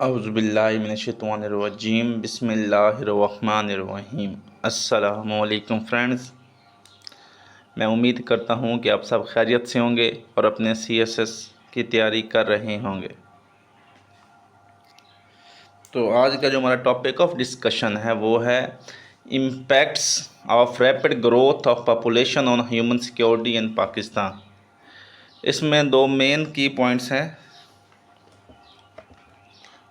औज़ुबिल्लाहिमिनश्शैतानिर्रजीम बिस्मिल्लाहिर्रहमानिर्रहीम। अस्सलामुअलैकुम फ्रेंड्स, मैं उम्मीद करता हूँ कि आप सब खैरियत से होंगे और अपने CSS की तैयारी कर रहे होंगे। तो आज का जो हमारा टॉपिक ऑफ डिस्कशन है वो है impacts of rapid growth of population on human security in Pakistan. इसमें दो मेन की पॉइंट्स हैं।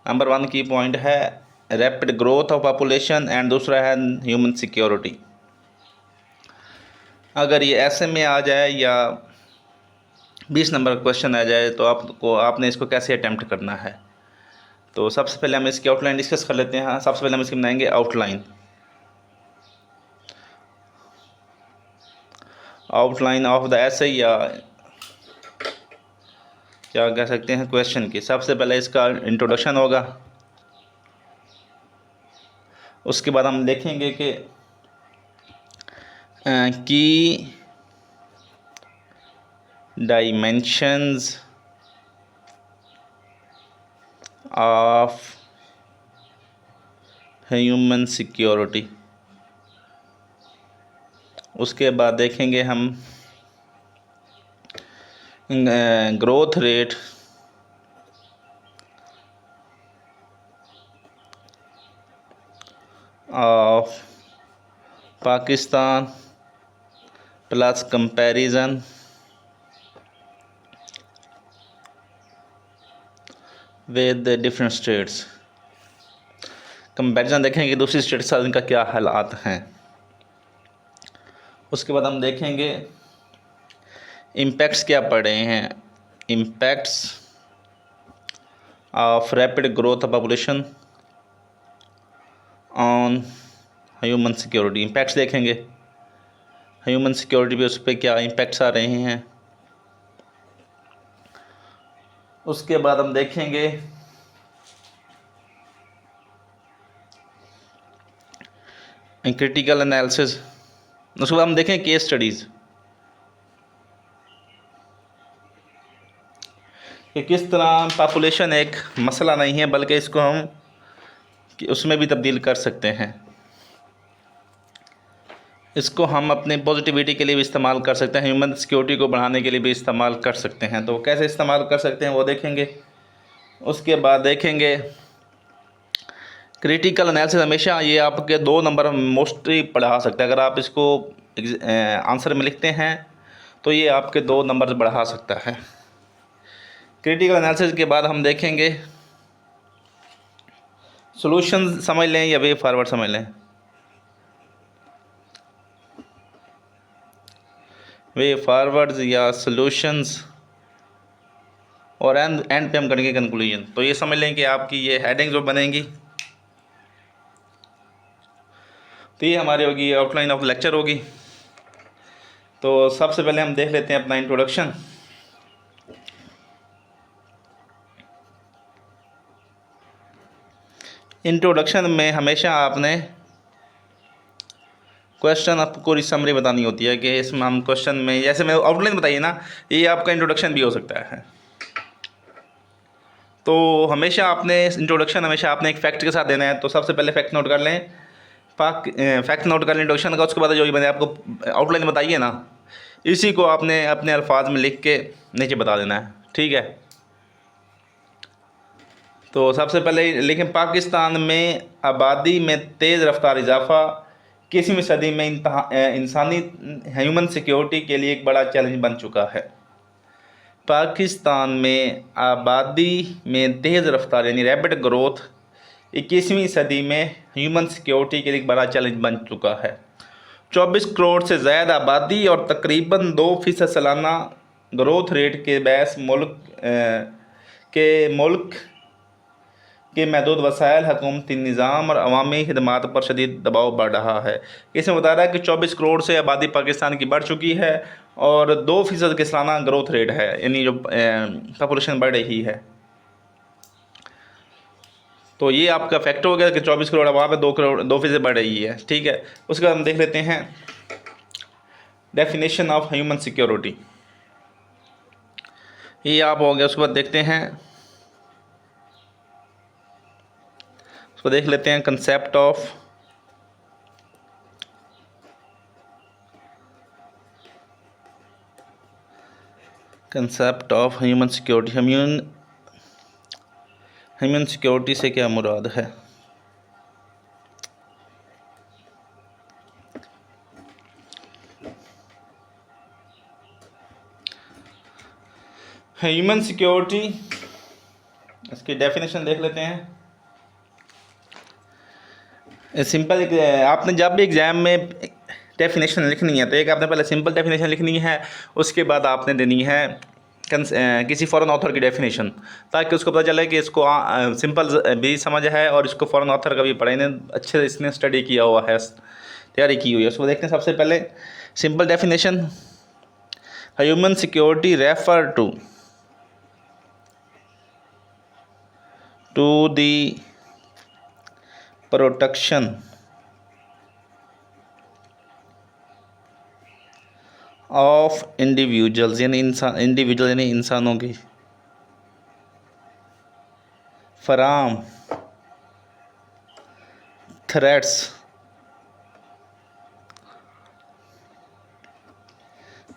नंबर 1 की पॉइंट है rapid growth of population and दूसरा है ह्यूमन सिक्योरिटी। अगर ये ऐसे में आ जाए या 20 नंबर का क्वेश्चन आ जाए तो आपने इसको कैसे अटैम्प्ट करना है। तो सबसे पहले हम इसकी आउटलाइन डिस्कस कर लेते हैं। सबसे पहले हम इसकी बनाएंगे आउटलाइन ऑफ द ऐसे या क्या कह सकते हैं क्वेश्चन की। सबसे पहले इसका इंट्रोडक्शन होगा, उसके बाद हम देखेंगे कि डायमेंशंस ऑफ ह्यूमन सिक्योरिटी। उसके बाद देखेंगे हम growth rate of Pakistan plus comparison with different states. Comparison देखेंगे कि दूसरी स्टेट के साथ इनका क्या हालात हैं। उसके बाद हम देखेंगे इम्पैक्ट्स क्या पड़ रहे हैं, impacts of rapid growth of population on human security. Impacts देखेंगे ह्यूमन सिक्योरिटी पे, उस पर क्या इम्पैक्ट्स आ रहे हैं। उसके बाद हम देखेंगे क्रिटिकल एनालिसिस। उसके बाद हम देखें केस स्टडीज़ कि किस तरह पॉपुलेशन एक मसला नहीं है बल्कि इसको हम उसमें भी तब्दील कर सकते हैं। इसको हम अपनी पॉजिटिविटी के लिए भी इस्तेमाल कर सकते हैं, ह्यूमन सिक्योरिटी को बढ़ाने के लिए भी इस्तेमाल कर सकते हैं। तो कैसे इस्तेमाल कर सकते हैं वो देखेंगे। उसके बाद देखेंगे क्रिटिकल एनालिसिस। हमेशा ये आपके 2 नंबर मोस्टली बढ़ा सकता है। अगर आप इसको आंसर में लिखते हैं तो ये आपके 2 नंबर बढ़ा सकता है। क्रिटिकल एनालिसिस के बाद हम देखेंगे सॉल्यूशन समझ लें या वे फॉरवर्ड समझ लें। वे फॉरवर्ड्स या सॉल्यूशंस और एंड पे हम करेंगे कंक्लूजन। तो ये समझ लें कि आपकी ये हेडिंग जो बनेंगी तो ये हमारी होगी आउटलाइन ऑफ लेक्चर होगी। तो सबसे पहले हम देख लेते हैं अपना इंट्रोडक्शन। इंट्रोडक्शन में हमेशा आपने क्वेश्चन आपको समरी बतानी होती है कि इसमें हम क्वेश्चन में जैसे मैं आउटलाइन बताइए ना, ये आपका इंट्रोडक्शन भी हो सकता है। तो हमेशा आपने इंट्रोडक्शन हमेशा आपने एक फैक्ट के साथ देना है। तो सबसे पहले फैक्ट नोट कर लें, फैक्ट नोट कर लें इंट्रोडक्शन का। उसके बाद जो भी मैंने आपको आउटलाइन बताइए ना, इसी को आपने अपने अल्फाज में लिख के नीचे बता देना है, ठीक है। तो सबसे पहले लेकिन पाकिस्तान में आबादी में तेज़ रफ्तार इजाफा 21वीं सदी में इंसानी ह्यूमन सिक्योरिटी के लिए एक बड़ा चैलेंज बन चुका है। पाकिस्तान में आबादी में तेज़ रफ्तार यानी रैपिड ग्रोथ 21वीं सदी में ह्यूमन सिक्योरिटी के लिए एक बड़ा चैलेंज बन चुका है। 24 करोड़ से ज़्यादा आबादी और तकरीबन 2% सालाना ग्रोथ रेट के बैस मुल्क के महदूद वसाइल, हुकूमती निज़ाम और अवामी खदमात पर शदीद दबाव बढ़ रहा है। इसमें बता रहा है कि 24 करोड़ से आबादी पाकिस्तान की बढ़ चुकी है और 2% के सालाना ग्रोथ रेट है, यानी जो पॉपुलेशन बढ़ रही है। तो ये आपका फैक्ट हो गया कि 24 करोड़ वहाँ पे 2% बढ़ रही है, ठीक है। उसके बाद हम देख लेते हैं डेफिनेशन ऑफ ह्यूमन सिक्योरिटी, ये आप हो गया। उसके बाद देखते हैं तो देख लेते हैं concept of human security. Human security से क्या मुराद है? ह्यूमन सिक्योरिटी, इसकी डेफिनेशन देख लेते हैं। सिंपल, आपने जब भी एग्ज़ाम में डेफिनेशन लिखनी है तो एक आपने पहले सिंपल डेफिनेशन लिखनी है, उसके बाद आपने देनी है किसी फॉरेन ऑथर की डेफिनेशन, ताकि उसको पता चले कि इसको सिंपल भी समझ है और इसको फॉरेन ऑथर का भी पढ़ा, इन्हें अच्छे से इसने स्टडी किया हुआ है, तैयारी की हुई है। उसको देखते हैं। सबसे पहले simple definition, human security refer to the protection of individuals, यानी इंडिविजुअल यानी इंसानों की, from threats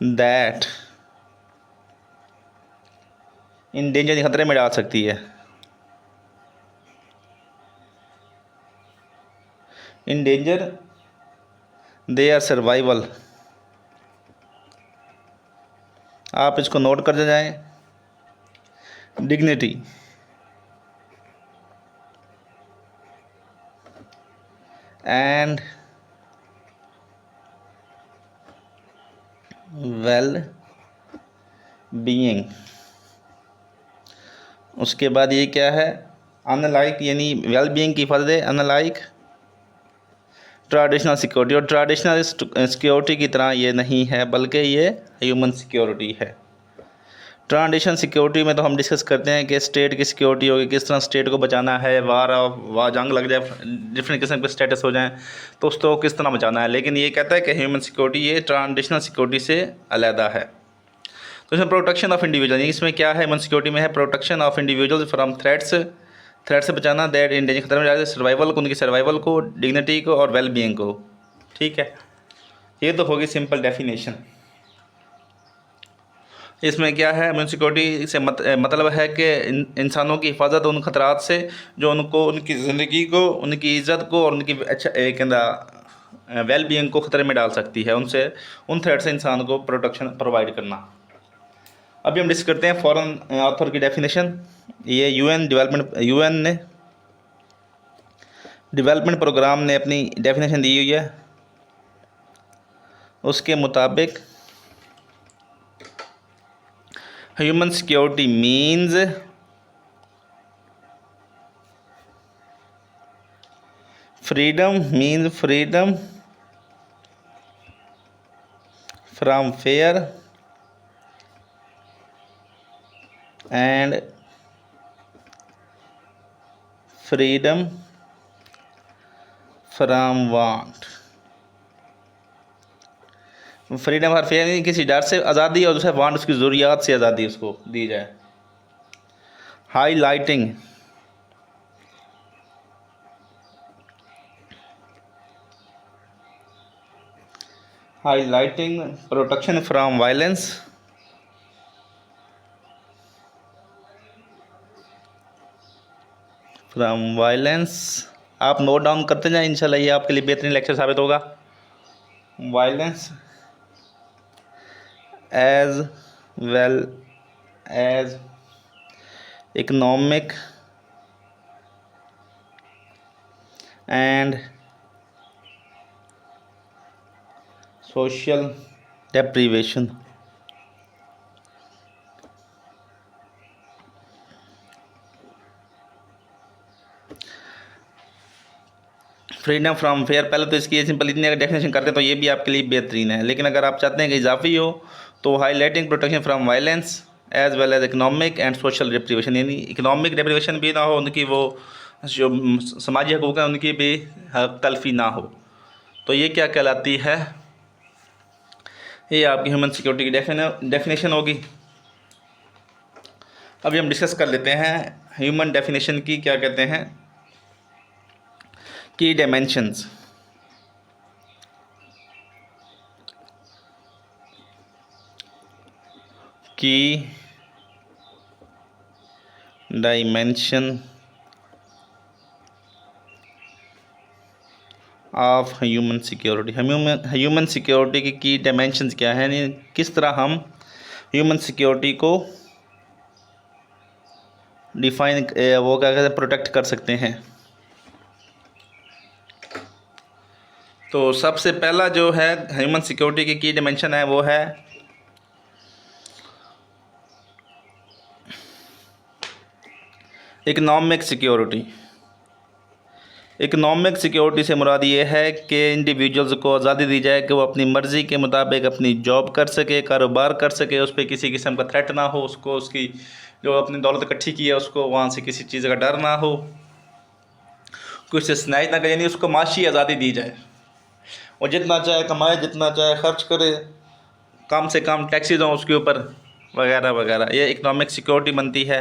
that in danger, खतरे में डाल सकती है, इन डेंजर देयर सर्वाइवल। आप इसको नोट करते जाएं। Dignity, and well being. उसके बाद ये क्या है? अनलाइक, यानी वेल बीइंग की हिफाजत है, अनलाइक ट्रेडिशनल सिक्योरिटी, और ट्रेडिशनल सिक्योरिटी की तरह ये नहीं है, बल्कि ये ह्यूमन सिक्योरिटी है। ट्रांजिशन सिक्योरिटी में तो हम डिस्कस करते हैं कि स्टेट की सिक्योरिटी होगी, किस तरह स्टेट को बचाना है, वार जंग लग जाए, डिफरेंट किस्म के स्टेटस हो जाएं तो उसको किस तरह बचाना है। लेकिन ये कहता है कि ह्यूमन सिक्योरिटी ये ट्रांजिशनल सिक्योरिटी से अलहदा है। तो इसमें प्रोटेक्शन ऑफ इंडिविजुअल, इसमें क्या है? ह्यूमन सिक्योरिटी में है protection of individual from threats, threat से बचाना, दैट इन डेंजर, खतरे में डाल, सर्वाइवल को, उनकी सर्वाइवल को, डिग्निटी को और वेल बीइंग को। ठीक है, ये तो होगी सिंपल डेफिनेशन। इसमें क्या है? ह्यूमन सिक्योरिटी से मतलब है कि इंसानों की हिफाजत उन खतरात से जो उनको, उनकी ज़िंदगी को, उनकी इज़्ज़त को और उनकी वेल बीइंग को ख़तरे में डाल सकती है, उनसे, उन थ्रेट से इंसान को प्रोटेक्शन प्रोवाइड करना। अभी हम डिस्कस करते हैं फॉरेन ऑथर की डेफिनेशन। ये यूएन ने डेवलपमेंट प्रोग्राम ने अपनी डेफिनेशन दी हुई है। उसके मुताबिक human security means freedom from fair and freedom from want. Freedom और फेयर नहीं, किसी डर से आज़ादी, और दूसरा वांट, उसकी ज़रूरियात से आज़ादी उसको दी जाए। हाईलाइटिंग प्रोटेक्शन फ्रॉम वायलेंस, आप नोट डाउन करते जाएं, इंशाल्लाह ये आपके लिए बेहतरीन लेक्चर साबित होगा। Violence as well as economic and social deprivation. Freedom from fear, पहले तो इसकी सिंपल इतनी अगर डेफिनेशन करते हैं तो ये भी आपके लिए बेहतरीन है, लेकिन अगर आप चाहते हैं कि इजाफी हो तो highlighting protection from violence as well as economic and social deprivation, यानी इकोनॉमिक डेप्रीवेशन भी ना हो, उनकी वो जो समाजी हकूक़ हैं उनकी भी हक तलफी ना हो। तो ये क्या कहलाती है? ये आपकी ह्यूमन सिक्योरिटी की डेफिनेशन होगी। अभी हम डिस्कस कर लेते हैं ह्यूमन डेफिनेशन की क्या कहते हैं। की डायमेंशंस। की dimension of human security. Human security की डायमेंशंस क्या है, यानी किस तरह हम ह्यूमन सिक्योरिटी को डिफाइन वो क्या कहते हैं प्रोटेक्ट कर सकते हैं। तो सबसे पहला जो है ह्यूमन सिक्योरिटी की डायमेंशन है वो है इकोनॉमिक सिक्योरिटी। इकोनॉमिक सिक्योरिटी से मुराद ये है कि इंडिविजुअल्स को आज़ादी दी जाए कि वो अपनी मर्ज़ी के मुताबिक अपनी जॉब कर सके, कारोबार कर सके, उस पर किसी किस्म का थ्रेट ना हो, उसको उसकी जो अपनी दौलत इकट्ठी की है उसको वहाँ से किसी चीज़ का डर ना हो, कुछ स्नैच ना करे, यानी उसको माशी आज़ादी दी जाए, वो जितना चाहे कमाए, जितना चाहे खर्च करे, कम से कम टैक्सेस हों उसके ऊपर वगैरह वगैरह। ये इकोनॉमिक सिक्योरिटी बनती है।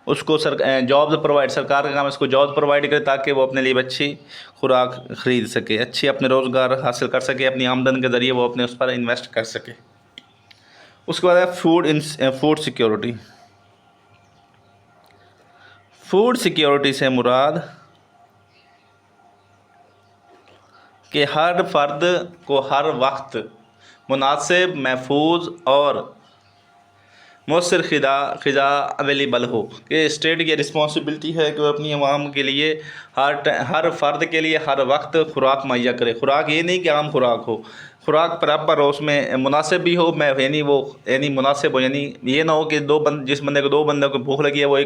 उसको जॉब प्रोवाइड, सरकार का काम है उसको जॉब प्रोवाइड करे ताकि वो अपने लिए अच्छी खुराक ख़रीद सके, अच्छी अपने रोज़गार हासिल कर सके, अपनी आमदन के ज़रिए वो अपने उस पर इन्वेस्ट कर सके। उसके बाद है फूड सिक्योरिटी। फूड सिक्योरिटी से मुराद कि हर फर्द को हर वक्त मुनासिब, महफूज और मौसर ख़िज़ा अवेलेबल हो। कि स्टेट की रिस्पॉन्सिबिलिटी है कि वो अपनी आवाम के लिए हर फ़र्द के लिए हर वक्त खुराक मुहैया करे। खुराक ये नहीं कि आम खुराक हो, खुराक बराबर हो, उसमें मुनासिब भी हो, मैं यानी मुनासिब हो, यानी ये ना हो कि जिस बंदे को 2 बंदे को भूख लगी है वो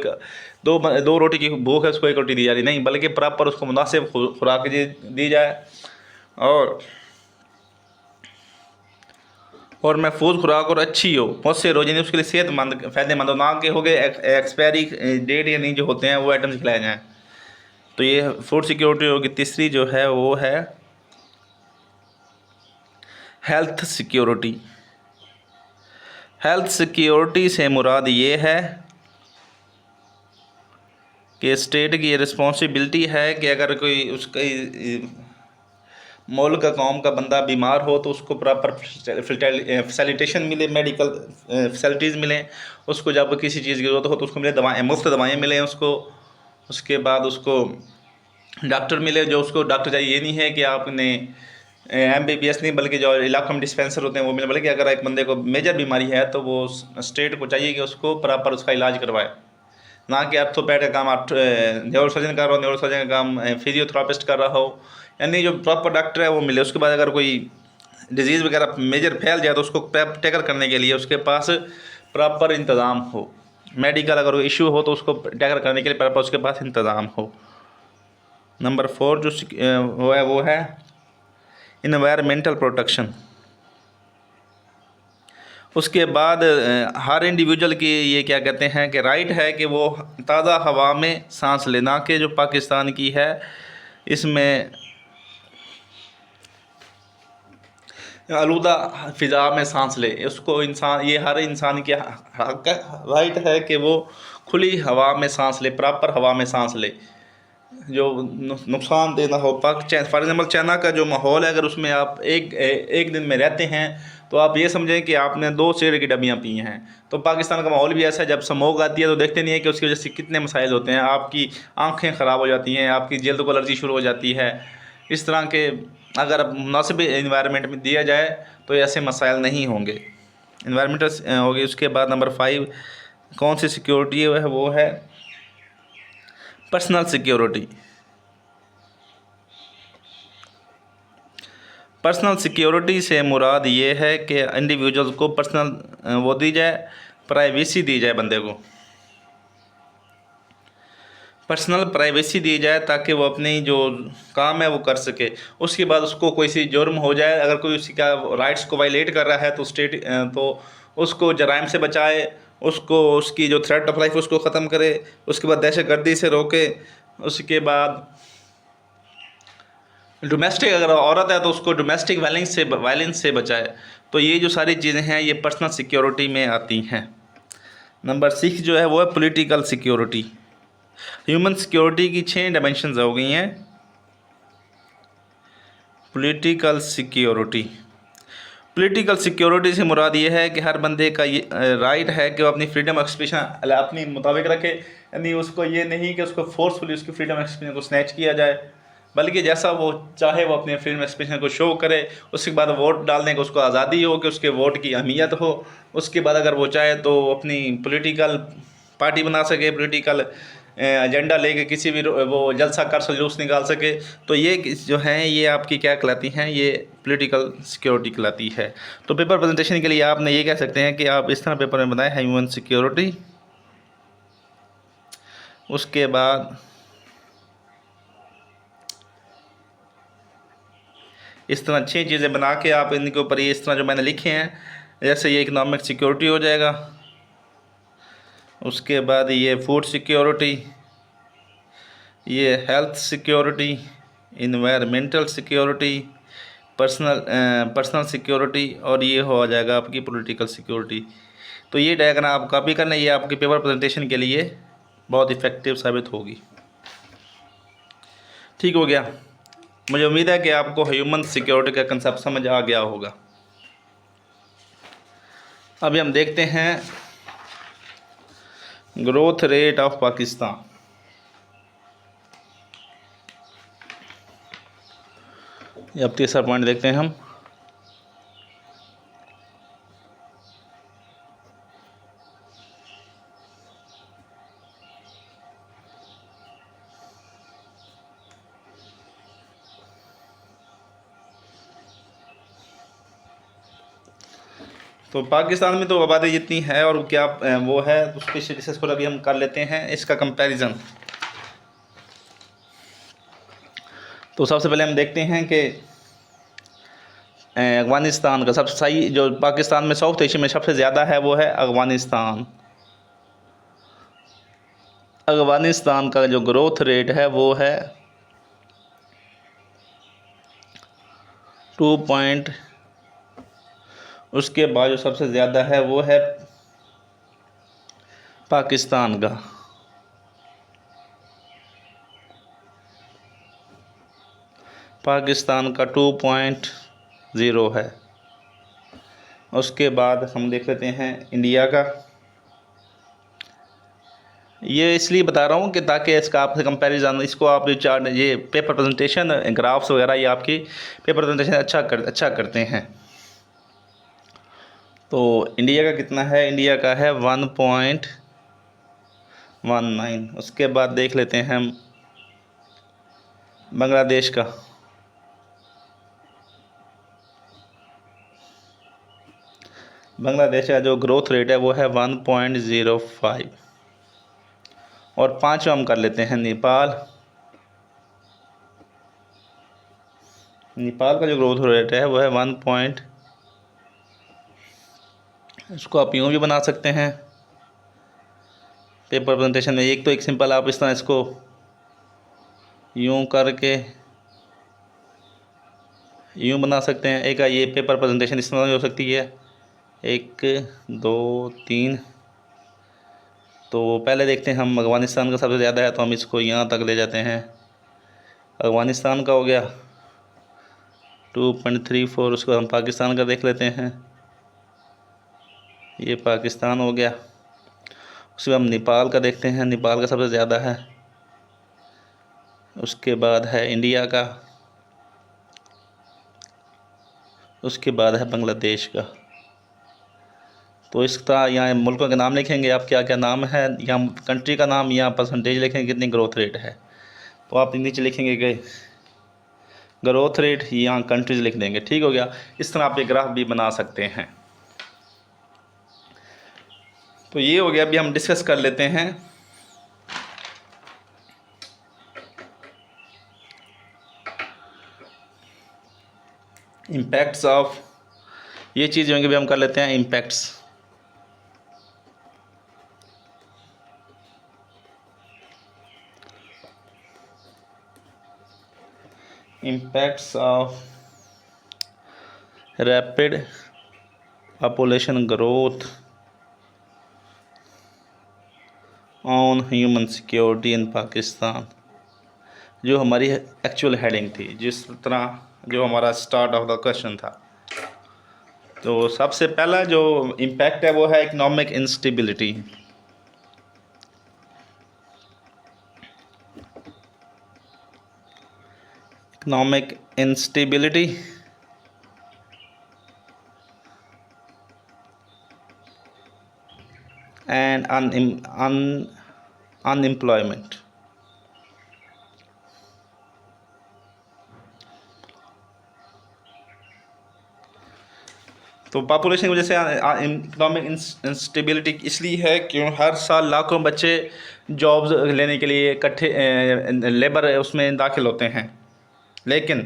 दो रोटी की भूख है उसको 1 रोटी दी जा रही, नहीं, बल्कि प्रॉपर उसको मुनासिब खुराक दी जाए और महफूज खुराक और अच्छी हो, मौसर हो, यानी उसके लिए सेहतमंद फ़ायदेमंद हो, ना कि हो गए एक्सपायरी डेट या नहीं जो होते हैं वो आइटम्स खिलाए जाएँ। तो ये फूड सिक्योरिटी होगी। तीसरी जो है वो है हेल्थ सिक्योरिटी। हेल्थ सिक्योरिटी से मुराद ये है कि स्टेट की ये रिस्पॉन्सिबिलिटी है कि अगर कोई उसका मुल्क का कौम का बंदा बीमार हो तो उसको प्रॉपर फैसिलिटेशन मिले, मेडिकल फैसिलिटीज़ मिलें, उसको जब किसी चीज़ की ज़रूरत हो तो उसको मिले, दवाएँ मुफ्त दवाएँ मिलें उसको, उसके बाद उसको डॉक्टर मिले जो उसको डॉक्टर चाहिए। ये नहीं है कि आपने MBBS नहीं बल्कि जो इलाक़ों में डिस्पेंसर होते हैं वो मिले, बल्कि अगर एक बंदे को मेजर बीमारी है तो वो स्टेट को चाहिए कि उसको प्रॉपर उसका इलाज करवाए, ना कि आर्थोपैड का काम न्यूरो सर्जन कर रहा हो, न्यूरो सर्जन का काम फिजियोथेरापिस्ट कर रहा हो, यानी जो प्रॉपर डॉक्टर है वो मिले। उसके बाद अगर कोई डिजीज़ वगैरह मेजर फैल जाए तो उसको टेकर करने के लिए उसके पास प्रॉपर इंतज़ाम हो, मेडिकल अगर कोई इशू हो तो उसको टेकर करने के लिए प्रॉपर उसके पास इंतज़ाम हो। नंबर 4 जो वो है इन्वायरमेंटल प्रोटेक्शन। उसके बाद हर इंडिविजुअल की ये क्या कहते हैं कि राइट है कि वो ताज़ा हवा में सांस ले, ना कि जो पाकिस्तान की है इसमें आलूदा फ़िज़ा में सांस ले। उसको ये हर इंसान की राइट है कि वो खुली हवा में सांस ले, प्रॉपर हवा में सांस ले जो नुकसानदेह ना हो। फॉर एग्ज़ाम्पल चाइना का जो माहौल है, अगर उसमें आप एक दिन में रहते हैं तो आप ये समझें कि आपने 2 सिगरेट की डब्बियाँ पी हैं। तो पाकिस्तान का माहौल भी ऐसा है, जब स्मोक आती है तो देखते नहीं है कि उसकी वजह से कितने मसाइल होते हैं, आपकी आँखें ख़राब हो जाती हैं, आपकी जल्द को एलर्जी शुरू हो जाती है। इस तरह के अगर मुनासिब इन्वायरमेंट में दिया जाए तो ऐसे मसाइल नहीं होंगे। इन्वायरमेंटल होगी। उसके बाद नंबर 5 कौन सी सिक्योरिटी है वो है पर्सनल सिक्योरिटी। पर्सनल सिक्योरिटी से मुराद ये है कि इंडिविजुअल को पर्सनल वो दी जाए, प्राइवेसी दी जाए, बंदे को पर्सनल प्राइवेसी दी जाए ताकि वो अपनी जो काम है वो कर सके। उसके बाद उसको कोई सी जुर्म हो जाए, अगर कोई उसी का राइट्स को वायलेट कर रहा है तो स्टेट तो उसको जराइम से बचाए, उसको उसकी जो थ्रेट ऑफ लाइफ उसको ख़त्म करे, उसके बाद दहशतगर्दी से रोके, उसके बाद डोमेस्टिक अगर औरत है तो उसको डोमेस्टिक वायलेंस से बचाए। तो ये जो सारी चीज़ें हैं ये पर्सनल सिक्योरिटी में आती हैं। नंबर 6 जो है वो है पॉलिटिकल सिक्योरिटी। ह्यूमन सिक्योरिटी की 6 डायमेंशंस हो गई हैं। Political security. पॉलिटिकल सिक्योरिटी से मुराद ये है कि हर बंदे का ये राइट है कि वो अपनी फ्रीडम एक्सप्रेशन अपनी मुताबिक रखे, यानी उसको ये नहीं कि उसको फोर्सफुली उसकी फ्रीडम एक्सप्रेशन को स्नैच किया जाए, बल्कि जैसा वो चाहे वो अपने फ्रीडम एक्सप्रेशन को शो करे। उसके बाद वोट डालने को उसको आज़ादी हो कि उसके वोट की अहमियत हो। उसके बाद अगर वो चाहे तो अपनी पॉलिटिकल पार्टी बना सके, पॉलिटिकल एजेंडा लेके किसी भी वो जलसा कर जुलूस निकाल सके। तो ये जो हैं ये आपकी क्या कहलाती हैं, ये पॉलिटिकल सिक्योरिटी कहलाती है। तो पेपर प्रेजेंटेशन के लिए आपने ये कह सकते हैं कि आप इस तरह पेपर में बनाएं, ह्यूमन सिक्योरिटी। उसके बाद इस तरह 6 चीज़ें बना के आप इनके ऊपर ये इस तरह जो मैंने लिखे हैं, जैसे ये इकोनॉमिक सिक्योरिटी हो जाएगा, उसके बाद ये फूड सिक्योरिटी, ये health security, environmental security, personal security, और ये हो जाएगा आपकी पॉलिटिकल सिक्योरिटी। तो ये डायग्राम आप कॉपी करना, ये आपके पेपर प्रेजेंटेशन के लिए बहुत इफ़ेक्टिव साबित होगी। ठीक हो गया। मुझे उम्मीद है कि आपको ह्यूमन सिक्योरिटी का कंसेप्ट समझ आ गया होगा। अभी हम देखते हैं ग्रोथ रेट ऑफ पाकिस्तान। अब तीसरा पॉइंट देखते हैं हम। तो पाकिस्तान में तो आबादी जितनी है और क्या वो है, उसके डिस्कस को अभी हम कर लेते हैं इसका कंपैरिजन। तो सबसे पहले हम देखते हैं कि अफ़गानिस्तान का सबसे सही जो पाकिस्तान में साउथ एशिया में सबसे ज़्यादा है वो है अफ़गानिस्तान। अफ़गानिस्तान का जो ग्रोथ रेट है वो है 2 उसके बाद जो सबसे ज़्यादा है वो है पाकिस्तान का। पाकिस्तान का 2.0 है। उसके बाद हम देख लेते हैं इंडिया का। ये इसलिए बता रहा हूँ कि ताकि इसका आपसे कंपैरिजन, इसको आप चार्ट, ये पेपर प्रेजेंटेशन, ग्राफ्स वगैरह ये आपकी पेपर प्रेजेंटेशन अच्छा करते हैं। तो इंडिया का कितना है? इंडिया का है 1.19। उसके बाद देख लेते हैं हम बांग्लादेश का। बांग्लादेश का जो ग्रोथ रेट है वो है 1.05। और पाँचवा हम कर लेते हैं नेपाल। नेपाल का जो ग्रोथ रेट है वो है 1 इसको आप यूँ भी बना सकते हैं पेपर प्रेजेंटेशन में। एक सिंपल आप इस तरह इसको यूँ करके यूँ बना सकते हैं। एक ये पेपर प्रेजेंटेशन इस तरह हो सकती है, 1 2 3। तो पहले देखते हैं हम अफ़गानिस्तान का सबसे ज़्यादा है तो हम इसको यहाँ तक ले जाते हैं। अफ़गानिस्तान का हो गया 2.34। उसको हम पाकिस्तान का देख लेते हैं, ये पाकिस्तान हो गया। उसके बाद हम नेपाल का देखते हैं, नेपाल का सबसे ज़्यादा है। उसके बाद है इंडिया का। उसके बाद है बांग्लादेश का। तो इस तरह यहाँ मुल्कों के नाम लिखेंगे आप, क्या क्या नाम है, यहाँ कंट्री का नाम, यहाँ परसेंटेज लिखेंगे कितनी ग्रोथ रेट है। तो आप नीचे लिखेंगे कि ग्रोथ रेट, यहाँ कंट्रीज लिख देंगे। ठीक हो गया। इस तरह आप ये ग्राफ भी बना सकते हैं। तो ये हो गया। अभी हम डिस्कस कर लेते हैं इम्पैक्ट्स ऑफ, ये चीज़ होंगे भी हम कर लेते हैं impacts. Impacts of rapid population growth on human security in Pakistan, जो हमारी एक्चुअल हेडिंग थी। जिस तरह जो हमारा स्टार्ट ऑफ द क्वेश्चन था। तो सबसे पहला जो इम्पैक्ट है वो है economic instability. Economic instability and unemployment. तो पॉपुलेशन की वजह से इकोनॉमिक इंस्टेबिलिटी इसलिए है कि हर साल लाखों बच्चे जॉब्स लेने के लिए इकट्ठे लेबर उसमें दाखिल होते हैं, लेकिन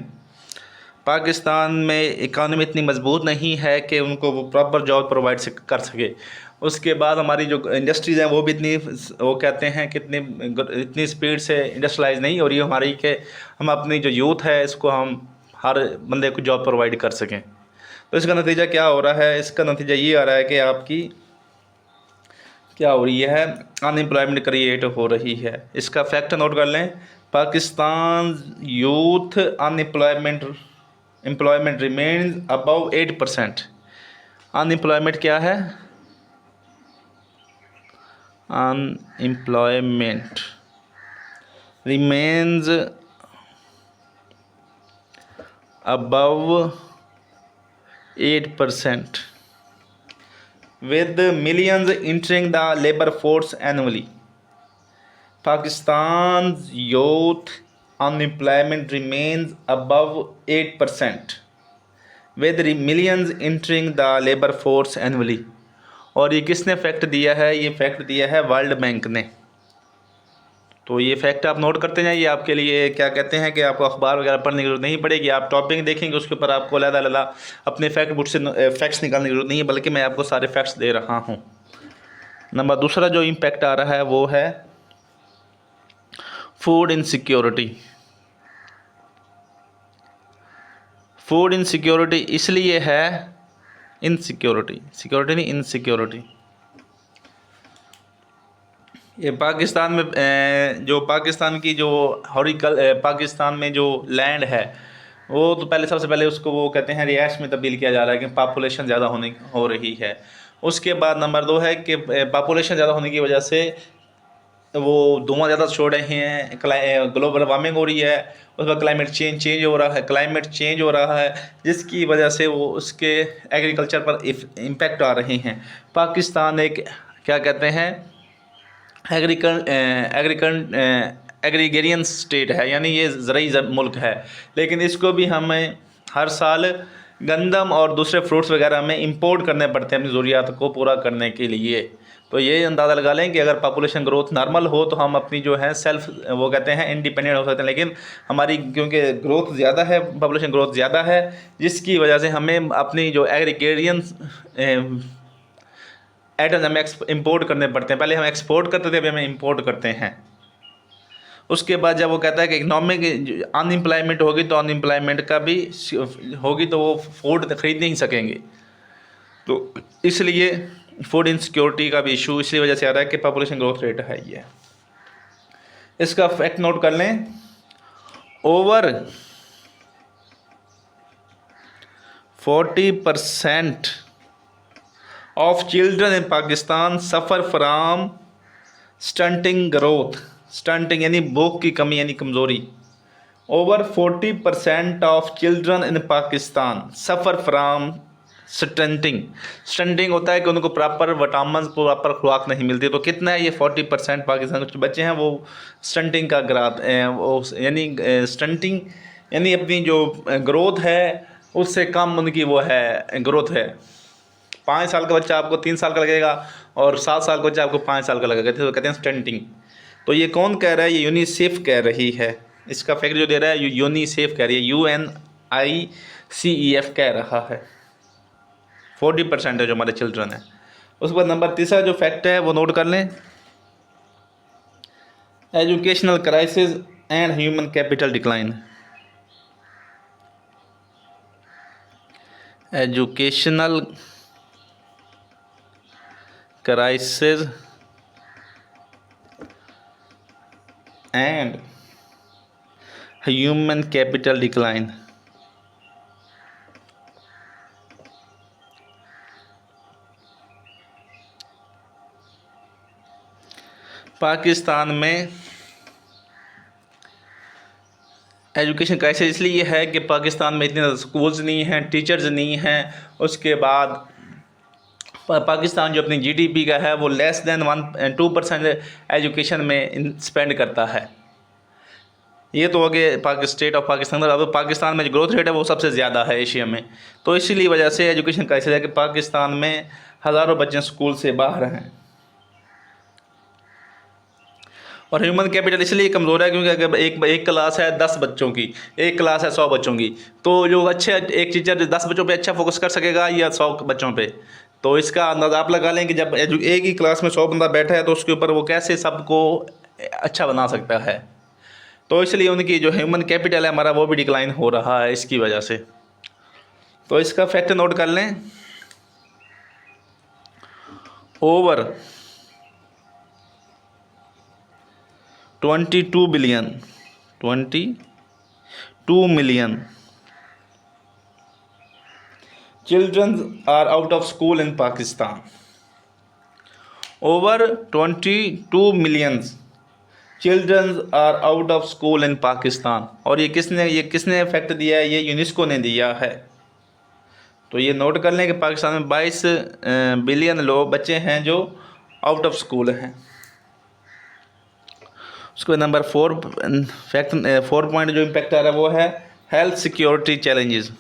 पाकिस्तान में इकानमी इतनी मजबूत नहीं है कि उनको वो प्रॉपर जॉब प्रोवाइड कर सके। उसके बाद हमारी जो इंडस्ट्रीज़ हैं वो भी इतनी, वो कहते हैं कि इतनी स्पीड से इंडस्ट्रियलाइज नहीं हो रही है हमारी कि हम अपनी जो यूथ है इसको हम हर बंदे को जॉब प्रोवाइड कर सकें। तो इसका नतीजा क्या हो रहा है? इसका नतीजा ये आ रहा है कि आपकी क्या हो रही है, अनएम्प्लॉयमेंट क्रिएट हो रही है। इसका फैक्ट नोट कर लें, Pakistan youth employment remains above 8%। Unemployment क्या है? Unemployment remains above 8%, with millions entering the labor force annually. Pakistan's youth unemployment remains above 8%, with millions entering the labor force annually. और ये किसने फैक्ट दिया है? ये फैक्ट दिया है वर्ल्ड बैंक ने। तो ये फैक्ट आप नोट करते जाइए। आपके लिए क्या कहते हैं कि आपको अखबार वगैरह पढ़ने की जरूरत नहीं पड़ेगी, आप टॉपिक देखेंगे उसके ऊपर आपको अलग अपने फैक्ट बुक से फैक्ट्स निकालने की जरूरत नहीं है, बल्कि मैं आपको सारे फैक्ट्स दे रहा हूँ। नंबर दूसरा जो इम्पैक्ट आ रहा है वो है फूड इनसिक्योरिटी। फूड इनसिक्योरिटी इसलिए है, सिक्योरिटी नहीं, इनसिक्योरिटी। ये पाकिस्तान में जो पाकिस्तान की जो पाकिस्तान में जो लैंड है वो तो सबसे पहले उसको वो कहते हैं रिहाइश में तब्दील किया जा रहा है कि पॉपुलेशन ज़्यादा हो रही है। उसके बाद नंबर 2 है कि पॉपुलेशन ज़्यादा होने की वजह से वो धुआं ज़्यादा छोड़ रहे हैं, ग्लोबल वार्मिंग हो रही है, उसमें क्लाइमेट चेंज हो रहा है, जिसकी वजह से वो उसके एग्रीकल्चर पर इम्पैक्ट आ रहे हैं। पाकिस्तान एक क्या कहते हैं एग्रीगेरियन स्टेट है, यानी ये ज़रई मुल्क है, लेकिन इसको भी हमें हर साल गंदम और दूसरे फ्रूट्स वगैरह हमें इंपोर्ट करने पड़ते हैं अपनी ज़रूरियात को पूरा करने के लिए। तो ये अंदाज़ा लगा लें कि अगर पॉपुलेशन ग्रोथ नॉर्मल हो तो हम अपनी जो है सेल्फ वो कहते हैं इंडिपेंडेंट हो सकते हैं, लेकिन हमारी क्योंकि ग्रोथ ज़्यादा है, पॉपुलेशन ग्रोथ ज़्यादा है, जिसकी वजह से हमें अपनी जो एग्रीगेरियन आइटम्स हमें इंपोर्ट करने पड़ते हैं। पहले हम एक्सपोर्ट करते थे, अभी हमें इंपोर्ट करते हैं। उसके बाद जब वो कहता है कि इकनॉमिक अनएम्प्लॉयमेंट होगी तो अनएम्प्लॉयमेंट का भी होगी तो वो फूड खरीद नहीं सकेंगे। तो इसलिए फूड इनसिक्योरिटी का भी इशू इसी वजह से आ रहा है कि पॉपुलेशन ग्रोथ रेट है ये। इसका फैक्ट नोट कर लें, over 40% of children in Pakistan suffer from stunting growth। Stunting यानी भूख की कमी यानी कमज़ोरी। Over 40% of children in Pakistan suffer from stunting. Stunting होता है कि उनको प्रॉपर विटामिन, प्रॉपर खुराक नहीं मिलती। तो कितना है ये 40% पाकिस्तान के बच्चे हैं वो स्टंटिंग का यानी स्टंटिंग यानी अपनी जो ग्रोथ है उससे कम उनकी वो है ग्रोथ है। 5 साल का बच्चा आपको 3 साल का लगेगा और 7 साल का बच्चा आपको 5 साल का लगेगा, तो कहते हैं स्टंटिंग। तो ये कौन कह रहा है? ये यूनिसेफ कह रही है। इसका फैक्ट जो दे रहा है यूनिसेफ कह रही है, UNICEF कह रहा है। 40% है जो हमारे चिल्ड्रन है। उसके बाद नंबर तीसरा जो फैक्ट है वो नोट कर लें, educational crisis and human capital decline. Educational crisis and human capital decline. Pakistan में एजुकेशन क्राइसिस इसलिए है कि पाकिस्तान में इतने ज़्यादा स्कूल्स नहीं हैं, टीचर्स नहीं हैं। उसके बाद पाकिस्तान जो अपनी जीडीपी का है वो लेस देन 2% एजुकेशन में स्पेंड करता है। ये तो हो गए स्टेट ऑफ पाकिस्तान। अब पाकिस्तान में जो ग्रोथ रेट है वो सबसे ज़्यादा है एशिया में। तो इसीलिए वजह से एजुकेशन क्राइसिस है कि पाकिस्तान में हज़ारों बच्चे स्कूल से बाहर हैं। और ह्यूमन कैपिटल इसलिए कमज़ोर है क्योंकि अगर एक क्लास है 10 बच्चों की, एक क्लास है 100 बच्चों की, तो जो अच्छे एक टीचर 10 बच्चों पे अच्छा फोकस कर सकेगा या 100 बच्चों पे, तो इसका अंदाज़ा आप लगा लें कि जब एक ही क्लास में 100 बंदा बैठा है तो उसके ऊपर वो कैसे सबको अच्छा बना सकता है। तो इसलिए उनकी जो ह्यूमन कैपिटल है हमारा वो भी डिक्लाइन हो रहा है इसकी वजह से। तो इसका फैक्ट नोट कर लें, over 22 million children are out of school in Pakistan. Over 22 million children are out of school in Pakistan. और ये किसने फैक्ट दिया है? ये यूनेस्को ने दिया है। तो ये नोट कर लें कि पाकिस्तान में 22 बिलियन लोग बच्चे हैं जो आउट ऑफ स्कूल हैं। उसके बाद नंबर 4 फैक्ट 4 पॉइंट जो इम्पैक्ट आ रहा है वो है health security challenges.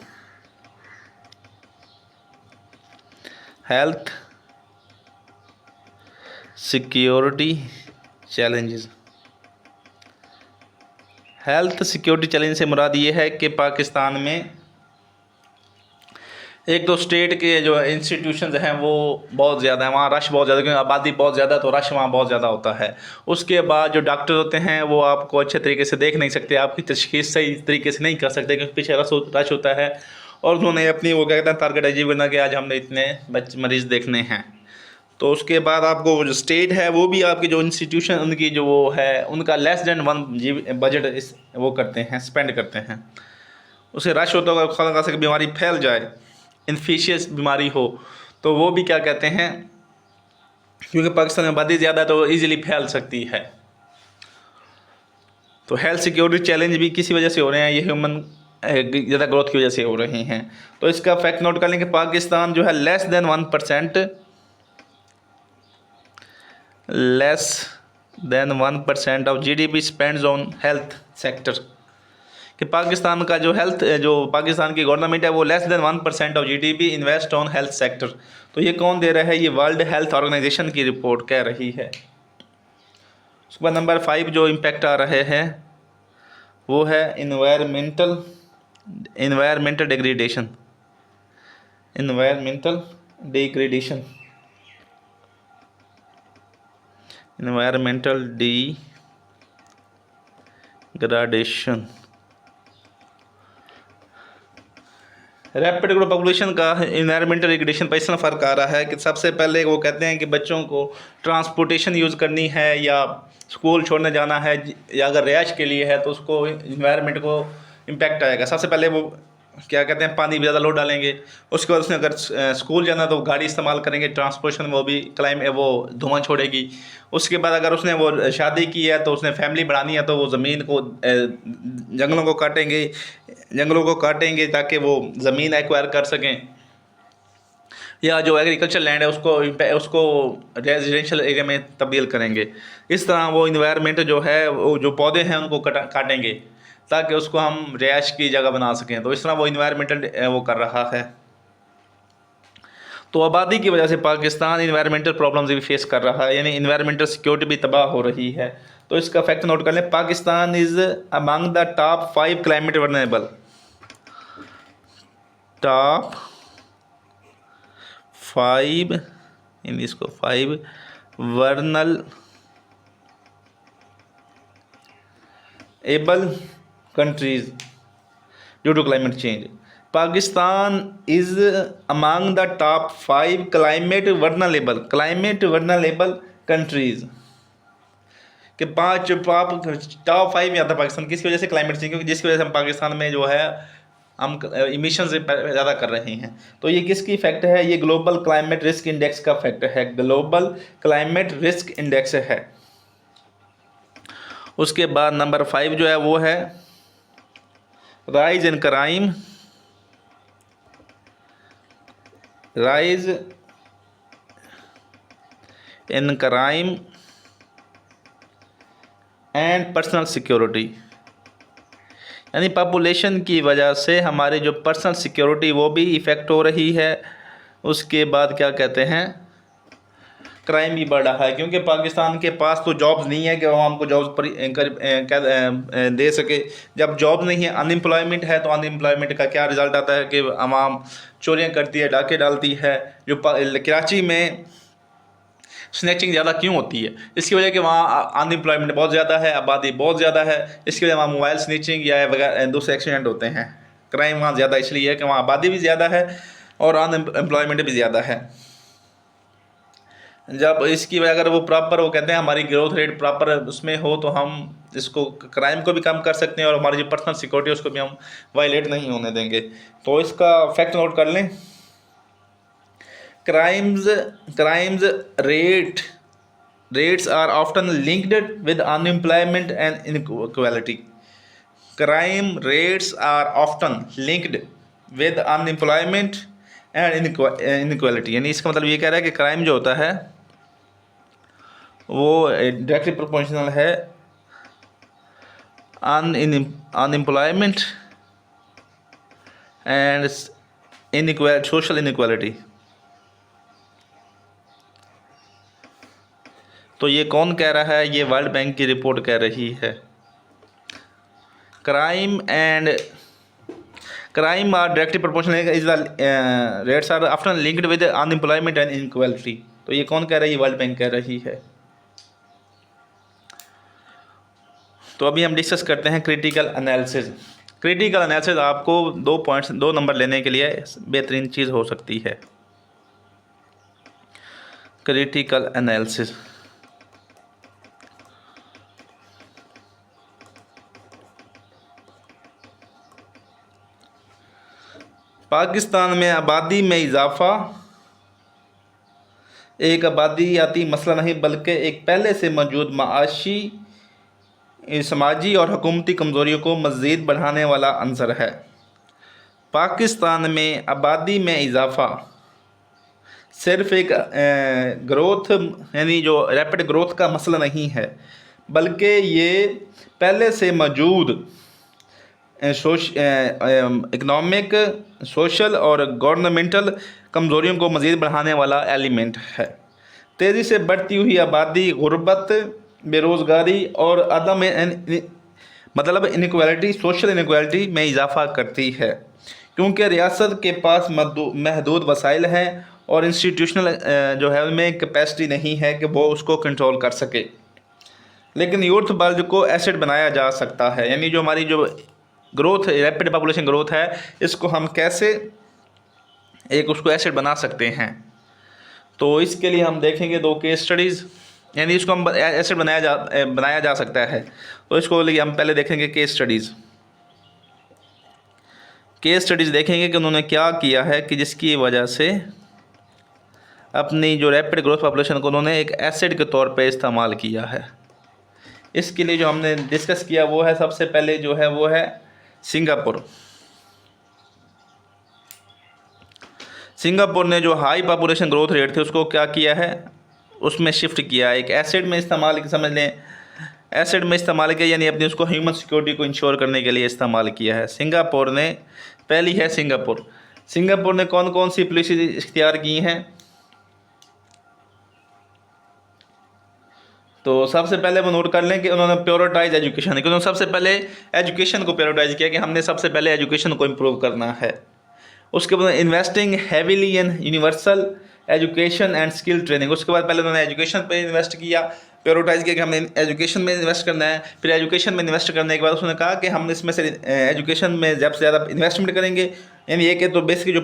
Health security challenges. Health security challenge से मुराद ये है कि पाकिस्तान में एक तो स्टेट के जो इंस्टीट्यूशंस हैं वो बहुत ज़्यादा है, वहाँ रश बहुत ज़्यादा, क्योंकि आबादी बहुत ज़्यादा तो रश वहाँ बहुत ज़्यादा होता है। उसके बाद जो डॉक्टर होते हैं वो आपको अच्छे तरीके से देख नहीं सकते, आपकी तशख़ीस सही तरीके से नहीं कर सकते क्योंकि पीछे रश होता है। और उन्होंने अपनी वो क्या कहते हैं टारगेट अचीव करना कि आज हमने इतने मरीज़ देखने हैं। तो उसके बाद आपको जो स्टेट है वो भी आपकी जो इंस्टीट्यूशन उनकी जो वो है उनका लेस देन 1 बजट वो करते हैं, स्पेंड करते हैं। उसे रश होता होगा, खुदा खासा की बीमारी फैल जाए, इन्फेक्शियस बीमारी हो, तो वो भी क्या कहते हैं, क्योंकि पाकिस्तान में आबादी ज़्यादा है तो ईज़िली फैल सकती है। तो हेल्थ सिक्योरिटी चैलेंज भी किसी वजह से हो रहे हैं, ये ह्यूमन ज़्यादा ग्रोथ की वजह से हो रहे हैं। तो इसका फैक्ट नोट कर लेंगे, पाकिस्तान जो है less than 1% of GDP spends on health sector. कि पाकिस्तान का जो पाकिस्तान की गवर्नमेंट है वो less than 1% of GDP invest on health sector. तो ये कौन दे रहा है? ये वर्ल्ड हेल्थ ऑर्गेनाइजेशन की रिपोर्ट कह रही है। उसके बाद नंबर 5 जो इम्पैक्ट आ रहे हैं वो है environmental degradation. Rapid growth population का इन्वायरमेंटल डिग्रेडेशन पर इस तरह फ़र्क आ रहा है कि सबसे पहले वो कहते हैं कि बच्चों को ट्रांसपोर्टेशन यूज़ करनी है या स्कूल छोड़ने जाना है या अगर रिहाइश के लिए है तो उसको इन्वायरमेंट को इम्पैक्ट आएगा। सबसे पहले वो क्या कहते हैं पानी भी ज़्यादा लोड डालेंगे। उसके बाद उसने अगर स्कूल जाना तो गाड़ी इस्तेमाल करेंगे, ट्रांसपोर्टेशन वो भी वो धुआं छोड़ेगी। उसके बाद अगर उसने वो शादी की है तो उसने फैमिली बढ़ानी है तो वो ज़मीन को जंगलों को काटेंगे ताकि वो ज़मीन एक्वायर कर सकें, या जो एग्रीकल्चर लैंड है उसको रेजिडेंशियल एरिया में तब्दील करेंगे। इस तरह वो इन्वायरमेंट जो है वो जो पौधे हैं उनको काटेंगे ताकि उसको हम रिहाइश की जगह बना सकें। तो इस तरह वो इन्वायरमेंटल वो कर रहा है। तो आबादी की वजह से पाकिस्तान इन्वायरमेंटल प्रॉब्लम्स भी फेस कर रहा है, यानी इन्वायरमेंटल सिक्योरिटी भी तबाह हो रही है। तो इसका फैक्ट नोट कर लें, Pakistan is among the top 5 climate vulnerable, top 5 vulnerable countries due to climate change. Pakistan is among the top 5 climate vulnerable countries। कि टॉप 5 में आता है पाकिस्तान। किसकी वजह से? क्लाइमेट चेंज, क्योंकि जिसकी वजह से हम पाकिस्तान में जो है हम इमिशन से ज़्यादा कर रहे हैं। तो ये किसकी फैक्ट है? ये ग्लोबल क्लाइमेट रिस्क इंडेक्स का फैक्ट है। ग्लोबल क्लाइमेट रिस्क इंडेक्स है। उसके बाद नंबर 5 जो है वो है rise in crime, rise in crime and personal security, यानी पॉपुलेशन की वजह से हमारी जो पर्सनल सिक्योरिटी वो भी इफ़ेक्ट हो रही है। उसके बाद क्या कहते हैं, क्राइम भी बढ़ रहा है, क्योंकि पाकिस्तान के पास तो जॉब्स नहीं है कि वो हमको जॉब्स पर दे सके। जब जॉब नहीं है, अनएम्प्लॉयमेंट है, तो अनएम्प्लॉयमेंट का क्या रिज़ल्ट आता है कि आवाम चोरियाँ करती है, डाके डालती है। जो कराची में स्नैचिंग ज़्यादा क्यों होती है? इसकी वजह कि वहाँ अनएम्प्लॉयमेंट बहुत ज़्यादा है, आबादी बहुत ज़्यादा है, इसकी वजह वहाँ मोबाइल स्नैचिंग या वगैरह दूसरे एक्सीडेंट होते हैं। क्राइम वहाँ ज़्यादा इसलिए है कि वहाँ आबादी भी ज़्यादा है और अनएम्प्लॉयमेंट भी ज़्यादा है। जब इसकी वजह अगर वो प्रॉपर, वो कहते हैं हमारी ग्रोथ रेट प्रॉपर उसमें हो, तो हम इसको क्राइम को भी कम कर सकते हैं और हमारी जो पर्सनल सिक्योरिटी है उसको भी हम वायलेट नहीं होने देंगे। तो इसका फैक्ट नोट कर लें, crimes rates are often linked with unemployment and inequality. Crime rates are often linked with unemployment and inequality, यानी इसका मतलब ये कह रहा है कि क्राइम जो होता है वो डायरेक्टली प्रोपोर्शनल है अनएम्प्लॉयमेंट एंड सोशल इनइक्वालिटी। तो ये कौन कह रहा है? ये वर्ल्ड बैंक की रिपोर्ट कह रही है। Crime are directly proportional is the rates are often linked with unemployment and inequality. तो ये कौन कह रही है? वर्ल्ड बैंक कह रही है। तो अभी हम डिस्कस करते हैं क्रिटिकल एनालिसिस। क्रिटिकल एनालिसिस आपको 2 नंबर लेने के लिए बेहतरीन चीज़ हो सकती है। क्रिटिकल एनालिसिस पाकिस्तान में आबादी में इजाफा एक आबादियाती मसला नहीं, बल्कि एक पहले से मौजूद माशी, समाजी और हुकूमती कमज़ोरियों को मज़ीद बढ़ाने वाला अंसर है। पाकिस्तान में आबादी में इजाफा सिर्फ एक ग्रोथ, यानी जो रैपिड ग्रोथ का मसला नहीं है, बल्कि ये पहले से मौजूद इकनॉमिक, सोशल और गवर्नमेंटल कमज़ोरियों को मज़ीद बढ़ाने वाला एलिमेंट है। तेज़ी से बढ़ती हुई आबादी गुर्बत, बेरोज़गारी और अदम मतलब इनइक्वालिटी, सोशल इनइक्वालिटी में इजाफ़ा करती है, क्योंकि रियासत के पास महदूद वसाइल हैं और इंस्टीट्यूशनल जो है उनमें कैपेसिटी नहीं है कि वो उसको कंट्रोल कर सके। लेकिन यूथ बल्ज को एसेट बनाया जा सकता है, यानी जो हमारी जो ग्रोथ, रैपिड पॉपुलेशन ग्रोथ है, इसको हम कैसे एक उसको एसेट बना सकते हैं। तो इसके लिए हम देखेंगे 2 केस स्टडीज़, यानी इसको हम एसेट बनाया जा सकता है। तो इसको लिए हम पहले देखेंगे केस स्टडीज़ देखेंगे कि उन्होंने क्या किया है कि जिसकी वजह से अपनी जो रैपिड ग्रोथ पॉपुलेशन को उन्होंने एक एसेट के तौर पे इस्तेमाल किया है। इसके लिए जो हमने डिस्कस किया वो है, सबसे पहले जो है वो है सिंगापुर ने जो हाई पॉपुलेशन ग्रोथ रेट थे उसको क्या किया है, उसमें शिफ्ट किया, एक एसेट में इस्तेमाल, समझ लें एसेट में इस्तेमाल किया, यानी अपनी उसको ह्यूमन सिक्योरिटी को इंश्योर करने के लिए इस्तेमाल किया है। सिंगापुर ने, पहली है सिंगापुर ने कौन कौन सी पॉलिसी इख्तियार की हैं? तो सबसे पहले वो नोट कर लें कि उन्होंने प्रायोरिटाइज एजुकेशन, कि उन्होंने सबसे पहले एजुकेशन को प्रायोरिटाइज किया कि हमने सबसे पहले एजुकेशन को इम्प्रूव करना है। उसके बाद investing heavily in universal education and skill training, उसके बाद पहले उन्होंने एजुकेशन पे इन्वेस्ट किया, प्रायोरिटाइज किया कि हमने एजुकेशन में इन्वेस्ट करना है। फिर एजुकेशन में इन्वेस्ट करने के बाद उसने कहा कि हम इसमें से एजुकेशन में ज़्यादा से ज़्यादा इन्वेस्टमेंट करेंगे, यानी एक है तो बेसिक जो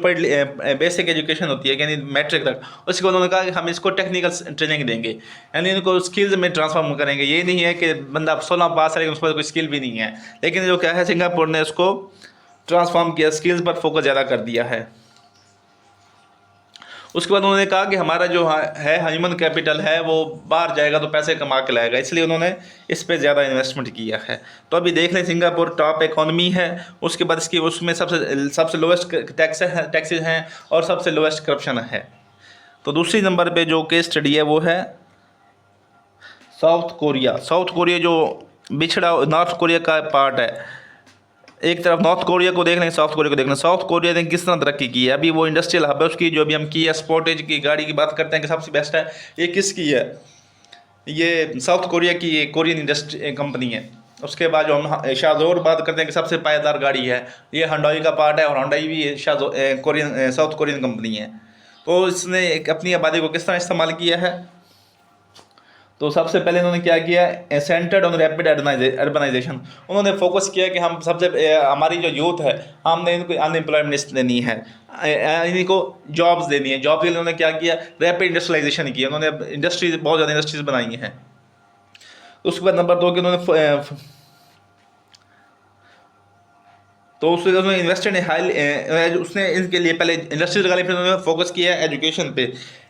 बेसिक एजुकेशन होती है यानी मैट्रिक तक। उसके बाद उन्होंने कहा कि हम इसको टेक्निकल ट्रेनिंग देंगे, यानी इनको स्किल्स में ट्रांसफॉर्म करेंगे। ये नहीं है कि बंदा 16 पास है लेकिन उसके पास कोई स्किल भी नहीं है, लेकिन जो क्या है सिंगापुर ने उसको ट्रांसफॉर्म किया, स्किल्स पर फोकस ज़्यादा कर दिया है। उसके बाद उन्होंने कहा कि हमारा जो है ह्यूमन कैपिटल है वो बाहर जाएगा तो पैसे कमा के लाएगा, इसलिए उन्होंने इस पे ज़्यादा इन्वेस्टमेंट किया है। तो अभी देख लें, सिंगापुर टॉप इकॉनमी है, उसके बाद इसकी उसमें सबसे सबसे लोवेस्ट टैक्सेस हैं और सबसे लोवेस्ट करप्शन है। तो दूसरी नंबर पे जो केस स्टडी है वो है साउथ कोरिया। साउथ कोरिया जो बिछड़ा नॉर्थ कोरिया का पार्ट है, एक तरफ नॉर्थ कोरिया को देख लें, साउथ कोरिया को देख लें। साउथ कोरिया ने किस तरह तरक्की की है, अभी वो इंडस्ट्रियल हब है उसकी, जो अभी हम किया स्पोर्टेज की गाड़ी की बात करते हैं कि सबसे बेस्ट है, ये किसकी है, ये साउथ कोरिया की ये कोरियन इंडस्ट्री कंपनी है। उसके बाद जो हम शाज़ोर बात करते हैं कि सबसे पायदार गाड़ी है, ये हुंडई का पार्ट है, और हुंडई भी कोरियन साउथ कोरियन कंपनी है। तो इसने अपनी आबादी को किस तरह इस्तेमाल किया है, तो सबसे पहले इन्होंने क्या किया, सेंटर्ड ऑन रैपिड अर्बनाइजेशन। उन्होंने फोकस किया कि हम हमारी जो यूथ है हमने इनको अनएम्प्लॉयमेंट देनी है, इनको जॉब्स देनी है। जॉब के लिए उन्होंने क्या किया, रैपिड इंडस्ट्रियलाइजेशन किया, उन्होंने इंडस्ट्रीज बहुत ज़्यादा इंडस्ट्रीज बनाई हैं। उसके बाद नंबर 2 कि उन्होंने तो उसने इन्वेस्टेड इन हाई, उसने इनके लिए पहले इंडस्ट्रीज लगा ली, फिर उन्होंने फोकस किया एजुकेशन पे।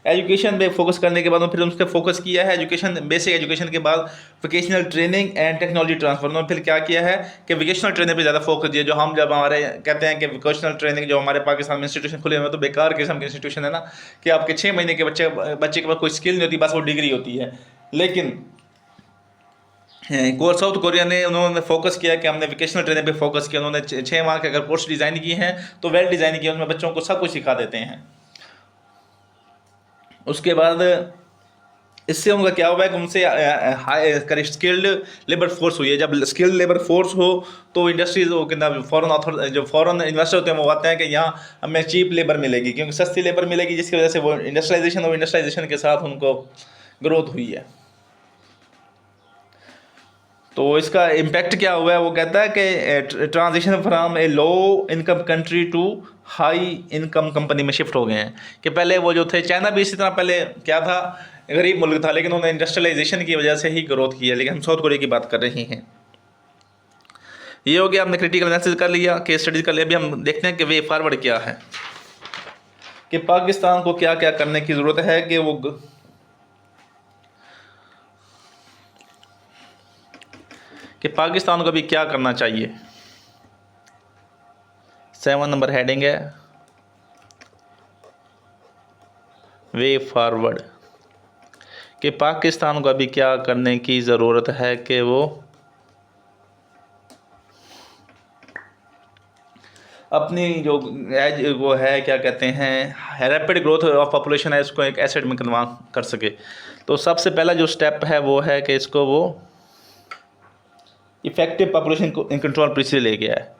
एजुकेशन पे फोकस करने के बाद फिर उसने फोकस किया है एजुकेशन, बेसिक एजुकेशन के बाद vocational training and technology transfer. उन्होंने फिर क्या किया है कि वोकेशनल ट्रेनिंग पे ज़्यादा फोकस दिया। जो हम जब हमारे कहते हैं कि वोकेशनल ट्रेनिंग जो हमारे पाकिस्तान में इंस्टीट्यूशन खुले हुए हैं तो बेकार किस्म के इंस्टीट्यूशन है ना, कि आपके 6 महीने के बच्चे के पास कोई स्किल नहीं होती, बस वो डिग्री होती है। लेकिन साउथ कोरिया ने उन्होंने फोकस किया कि हमने वोकेशनल ट्रेनिंग पे फोकस किया। उन्होंने 6 माह के अगर कोर्स डिज़ाइन किए हैं तो वेल डिज़ाइन किए, उनमें बच्चों को सब कुछ सिखा देते हैं। उसके बाद इससे उनका क्या हुआ है कि उनसे हाई स्किल्ड लेबर फोर्स हुई है। जब स्किल्ड लेबर फोर्स हो तो इंडस्ट्रीज जो फॉरेन इन्वेस्टर होते हैं वो आते हैं कि यहाँ हमें चीप लेबर मिलेगी, क्योंकि सस्ती लेबर मिलेगी, जिसकी वजह से वो इंडस्ट्रियलाइजेशन के साथ उनको ग्रोथ हुई है। तो इसका इम्पैक्ट क्या हुआ है, वो कहता है कि transition from a low income country to high income company में शिफ्ट हो गए हैं। कि पहले वो जो थे, चाइना भी इसी तरह पहले क्या था, गरीब मुल्क था, लेकिन उन्होंने इंडस्ट्रियलाइजेशन की वजह से ही ग्रोथ की है। लेकिन हम साउथ कोरिया की बात कर रहे हैं। ये हो गया, हमने क्रिटिकल एनालिसिस कर लिया, केस स्टडीज कर लिया। अभी हम देखते हैं कि वे फॉरवर्ड क्या है, कि पाकिस्तान को क्या क्या करने की ज़रूरत है कि पाकिस्तान को भी क्या करना चाहिए। 7 नंबर हेडिंग है वे फॉरवर्ड, कि पाकिस्तान को अभी क्या करने की ज़रूरत है कि वो अपनी जो वो है क्या कहते हैं रैपिड ग्रोथ ऑफ पॉपुलेशन है, इसको एक एसेट में कन्वर्ट कर सके। तो सबसे पहला जो स्टेप है वो है कि इसको वो इफेक्टिव पॉपुलेशन कंट्रोल पॉलिसी ले गया है।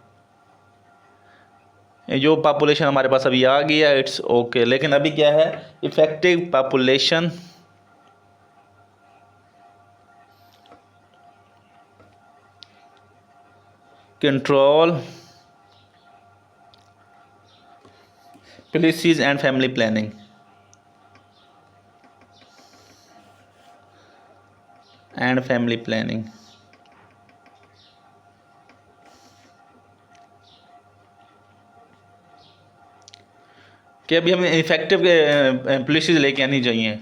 जो पॉपुलेशन हमारे पास अभी आ गया इट्स ओके, लेकिन अभी क्या है, effective population control policies and family planning कि अभी हमें इफेक्टिव पॉलिसीज लेके आनी चाहिए,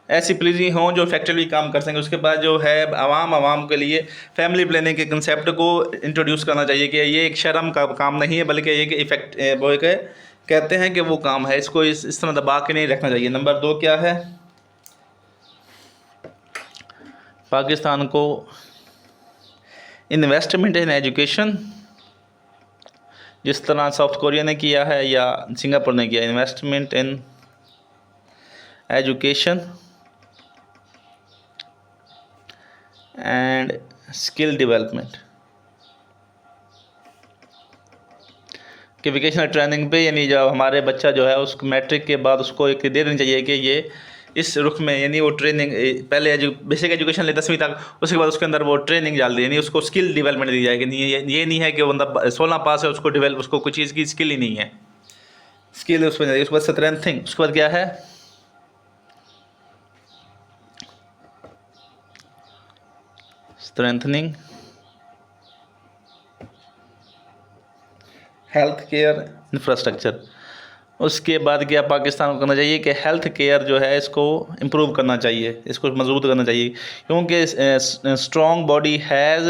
ऐसी पॉलिसी हों जो इफेक्टिवली काम कर सकें। उसके बाद जो है आवाम के लिए फैमिली प्लानिंग के कंसेप्ट को इंट्रोड्यूस करना चाहिए कि ये एक शर्म का काम नहीं है, बल्कि ये कि वो एक कहते हैं कि वो काम है, इसको इस तरह दबा के नहीं रखना चाहिए। नंबर 2 क्या है, पाकिस्तान को इन्वेस्टमेंट इन एजुकेशन, जिस तरह साउथ कोरिया ने किया है या सिंगापुर ने किया, investment in education and skill development, कि वोकेशनल ट्रेनिंग पे, यानी जब हमारे बच्चा जो है उसको मैट्रिक के बाद उसको एक दे देनी चाहिए कि ये इस रुख में, यानी वो ट्रेनिंग पहले बेसिक एजुकेशन ले 10वीं तक, उसके बाद उसके अंदर वो ट्रेनिंग डाल दी, यानी उसको स्किल डेवलपमेंट दी जाएगी। ये नहीं है कि बंदा 16 पास है उसको कुछ चीज़ की स्किल ही नहीं है, स्किल उसमें उसके बाद स्ट्रेंथिंग, उसके बाद क्या है स्ट्रेंथनिंग हेल्थ केयर इंफ्रास्ट्रक्चर, उसके बाद क्या पाकिस्तान को करना चाहिए कि हेल्थ केयर जो है इसको इम्प्रूव करना चाहिए, इसको मजबूत करना चाहिए, क्योंकि strong body has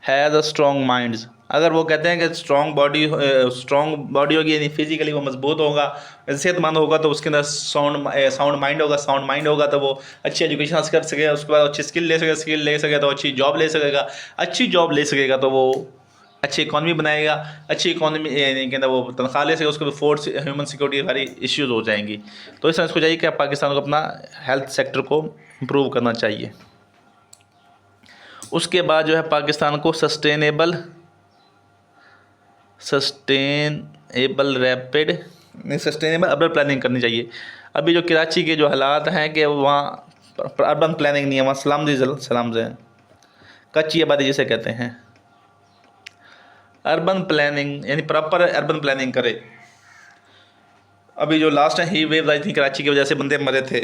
a strong minds. अगर वो कहते हैं कि स्ट्रॉन्ग बॉडी होगी यानी फिजिकली वो मजबूत होगा, सेहतमंद होगा, तो उसके अंदर साउंड माइंड होगा। साउंड माइंड होगा तो वो अच्छी एजुकेशन हासिल कर सकेगा, उसके बाद अच्छी स्किल ले सकेगा तो अच्छी जॉब ले सकेगा, अच्छी जॉब ले सकेगा तो वो अच्छी इकॉनमी बनाएगा, अच्छी इकॉनमी के अंदर वो तनख्वाह ले सकेगा, उसके बाद फोर्स ह्यूमन सिक्योरिटी सारी इश्यूज़ हो जाएंगी। तो इस तरह इसको चाहिए कि पाकिस्तान को अपना हेल्थ सेक्टर को इम्प्रूव करना चाहिए। उसके बाद जो है पाकिस्तान को सस्टेनेबल अर्बन प्लानिंग करनी चाहिए। अभी जो कराची के जो हालात हैं कि वहाँ अर्बन प्लानिंग नहीं है, वहाँ स्लम्स हैं, कच्ची आबादी जिसे कहते हैं। अर्बन प्लानिंग यानी प्रॉपर अर्बन प्लानिंग करे। अभी जो लास्ट टाइम हीट वेव आई थी कराची की वजह से बंदे मरे थे,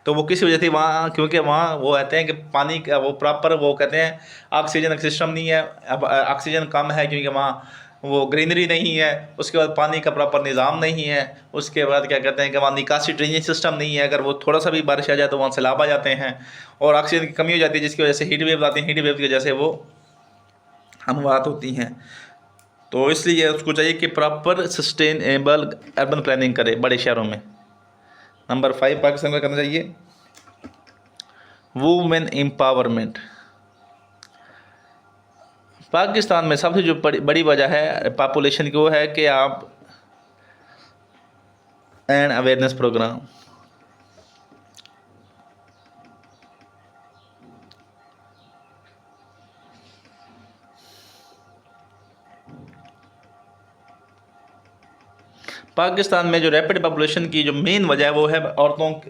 तो वो किस वजह थी वहाँ, क्योंकि वहाँ वो कहते हैं कि पानी का वो प्रॉपर वो कहते हैं ऑक्सीजन का सिस्टम नहीं है, अब ऑक्सीजन कम है क्योंकि वहाँ वो ग्रीनरी नहीं है। उसके बाद पानी का प्रॉपर निज़ाम नहीं है। उसके बाद क्या कहते हैं कि वहाँ निकासी ड्रेनेज सिस्टम नहीं है, अगर वो थोड़ा सा भी बारिश आ जाए तो वहाँ सैलाब आ जाते हैं और ऑक्सीजन की कमी हो जाती है, जिसकी वजह से हीट वेव आती है, हीट वेव की वजह से वो अमवात होती हैं। तो इसलिए उसको चाहिए कि प्रॉपर सस्टेनेबल अर्बन प्लानिंग करे बड़े शहरों में। नंबर 5 पाकिस्तान को करना चाहिए वुमेन एम्पावरमेंट। पाकिस्तान में सबसे जो बड़ी वजह है पॉपुलेशन की वो है कि आप एंड अवेयरनेस प्रोग्राम। पाकिस्तान में जो रैपिड पॉपुलेशन की जो मेन वजह है वो है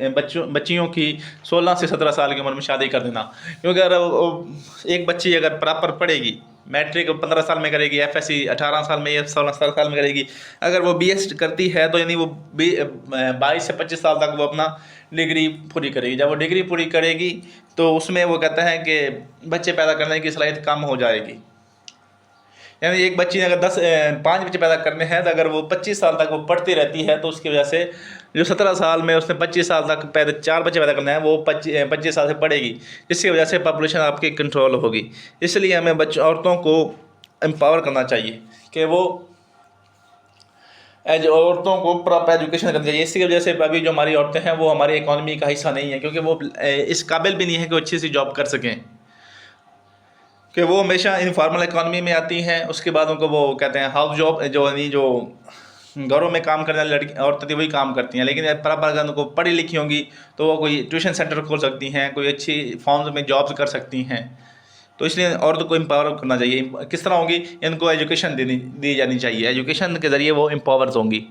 बच्चियों की 16 से 17 साल की उम्र में शादी कर देना। क्योंकि अगर एक बच्ची अगर प्रॉपर पढ़ेगी, मैट्रिक 15 साल में करेगी, एफएससी 18 साल में या 16 साल में करेगी, अगर वो बीएस करती है तो यानी वो 22 से 25 साल तक वो अपना डिग्री पूरी करेगी। जब वो डिग्री पूरी करेगी तो उसमें वो कहता है कि बच्चे पैदा करने की सलाहियत कम हो जाएगी। यानी एक बच्ची ने अगर 5 बच्चे पैदा करने हैं तो अगर वो 25 साल तक वो पढ़ती रहती है तो उसकी वजह से जो 17 साल में उसने 25 साल तक 4 बच्चे पैदा करने हैं वो 25 साल से पढ़ेगी, जिसकी वजह से पॉपुलेशन आपकी कंट्रोल होगी। इसलिए हमें औरतों को एम्पावर करना चाहिए कि वो औरतों को प्रॉपर एजुकेशन करनी चाहिए। इसकी वजह से अभी जो हमारी औरतें हैं वो हमारी इकॉनमी का हिस्सा नहीं है, क्योंकि वो इस काबिल भी नहीं है कि वो अच्छी सी जॉब कर सकें, कि वो हमेशा इनफॉर्मल इकॉनमी में आती हैं। उसके बाद उनको वो कहते हैं हाउस जॉब, जो घरों में काम करने वाली लड़की औरतें थी वही काम करती हैं। लेकिन बराबर अगर उनको पढ़ी लिखी होंगी तो वो कोई ट्यूशन सेंटर खोल सकती हैं, कोई अच्छी फॉर्म्स में जॉब्स कर सकती हैं। तो इसलिए औरतों को एम्पावर करना चाहिए। किस तरह होगी, इनको एजुकेशन दी जानी चाहिए, एजुकेशन के ज़रिए वो एम्पावर्स होंगी।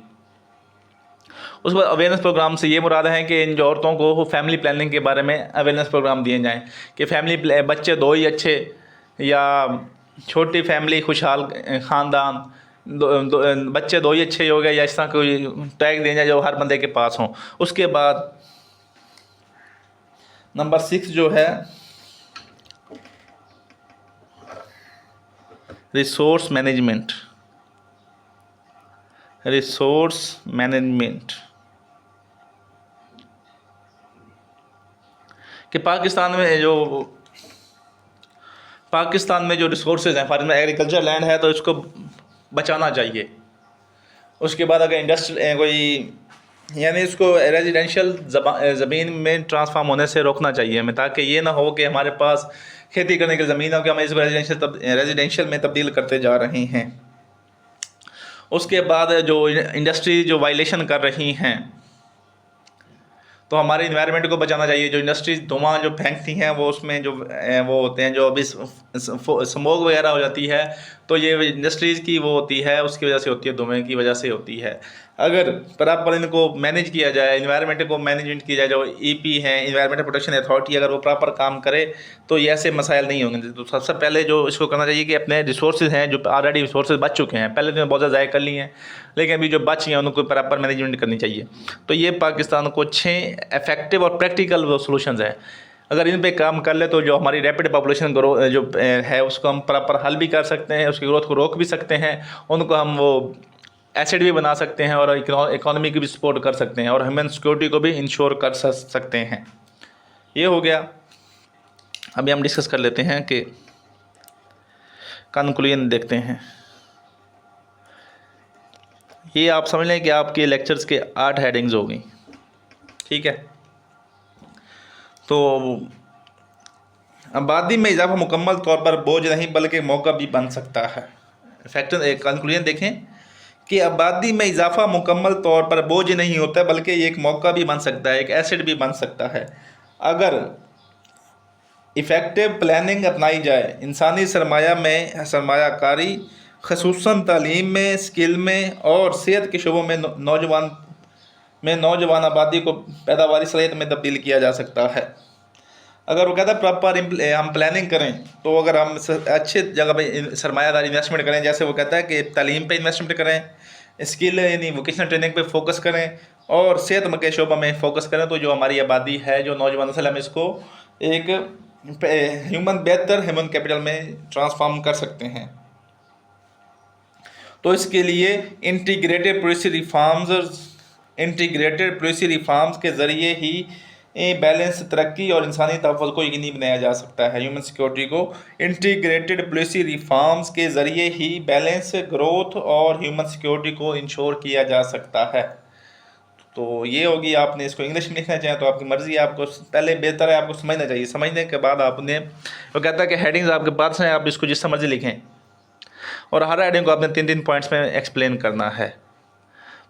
उस बाद अवेयरनेस प्रोग्राम से ये मुराद है कि इन जो औरतों को फैमिली प्लानिंग के बारे में अवेयरनेस प्रोग्राम दिए जाएँ कि बच्चे 2 ही अच्छे या छोटी फैमिली खुशहाल ख़ानदान बच्चे 2 ही अच्छे हो गए, या इस तरह कोई टैग दिया जाए जो हर बंदे के पास हों। उसके बाद नंबर 6 जो है रिसोर्स मैनेजमेंट। कि पाकिस्तान में जो रिसोर्सेज हैं, फॉर एग्जाम्पल एग्रीकल्चर लैंड है तो इसको बचाना चाहिए। उसके बाद अगर इंडस्ट्री कोई यानी इसको रेजिडेंशियल ज़मीन में ट्रांसफार्म होने से रोकना चाहिए हमें, ताकि ये ना हो कि हमारे पास खेती करने की ज़मीन हो कि हम इसको रेजिडेंशियल में तब्दील करते जा रहे हैं। उसके बाद जो इंडस्ट्री जो वायलेशन कर रही हैं तो हमारे इन्वायरमेंट को बचाना चाहिए। जो इंडस्ट्रीज धुआं जो फेंकती हैं वो उसमें जो वो होते हैं जो अभी स्मोक वगैरह हो जाती है, तो ये इंडस्ट्रीज़ की वो होती है, उसकी वजह से होती है, धुएं की वजह से होती है। अगर प्रॉपर इनको मैनेज किया जाए, इन्वायरमेंट को मैनेजमेंट किया जाए, जो ईपी है इन्वायरमेंटल प्रोटेक्शन अथॉरिटी, अगर वो प्रॉपर काम करे तो ये ऐसे मसाइल नहीं होंगे। तो सबसे पहले जो इसको करना चाहिए कि अपने रिसोर्सेज हैं जो ऑलरेडी रिसोर्सेज बच चुके हैं, पहले तो बहुत ज़्यादा ज़ाया कर लिए हैं, लेकिन अभी जो बच हैं उनको प्रॉपर मैनेजमेंट करनी चाहिए। तो ये पाकिस्तान को 6 इफेक्टिव और प्रैक्टिकल वो सॉल्यूशंस हैं। अगर इन पे काम कर ले तो जो हमारी रैपिड पॉपुलेशन ग्रोथ जो है उसको हम प्रॉपर हल भी कर सकते हैं, उसकी ग्रोथ को रोक भी सकते हैं, उनको हम वो एसेट भी बना सकते हैं और इकोनॉमी की भी सपोर्ट कर सकते हैं और ह्यूमन सिक्योरिटी को भी इंश्योर कर सकते हैं। ये हो गया। अभी हम डिस्कस कर लेते हैं कि कंक्लूजन देखते हैं। ये आप समझ लें कि आपके लेक्चर्स के 8 हेडिंग्स हो गई, ठीक है। तो आबादी में इजाफा मुकम्मल तौर पर बोझ नहीं बल्कि मौका भी बन सकता है। फैक्टर कंक्लूजन देखें कि आबादी में इजाफा मुकम्मल तौर पर बोझ नहीं होता बल्कि ये एक मौका भी बन सकता है, एक एसेट भी बन सकता है अगर इफ़ेक्टिव प्लानिंग अपनाई जाए। इंसानी सरमायाकारी ख़ुसूसन तालीम में, स्किल में और सेहत के शोबों में नौजवान आबादी को पैदावारी सलाहियत में तब्दील किया जा सकता है। अगर वो कहता है प्रॉपर हम प्लानिंग करें, तो अगर हम अच्छे जगह पे सरमायादारी इन्वेस्टमेंट करें, जैसे वो कहता है कि तालीम पे इन्वेस्टमेंट करें, स्किल यानी वोकेशनल ट्रेनिंग पे फोकस करें और सेहत के शोबा में फोकस करें, तो जो हमारी आबादी है, जो नौजवान नस्ल, हम इसको एक बेहतर ह्यूमन कैपिटल में ट्रांसफॉर्म कर सकते हैं। तो इसके लिए इंटीग्रेटेड पॉलिसी रिफॉर्म्स के ज़रिए ही बैलेंस तरक्की और इंसानी तहफ़्फ़ुज़ को यकीनी बनाया जा सकता है। ह्यूमन सिक्योरिटी को इंटीग्रेटेड पॉलिसी रिफॉर्म्स के ज़रिए ही बैलेंस, ग्रोथ और ह्यूमन सिक्योरिटी को इंश्योर किया जा सकता है। तो ये होगी, आपने इसको इंग्लिश में लिखना चाहें तो आपकी मर्ज़ी है, आपको पहले बेहतर है आपको समझना चाहिए। समझने के बाद आपने, वो कहता है कि हेडिंग्स आपके पास हैं, आप इसको जिस मर्ज़ी लिखें और हर हेडिंग को आपने 3-3 पॉइंट्स में एक्सप्लेन करना है।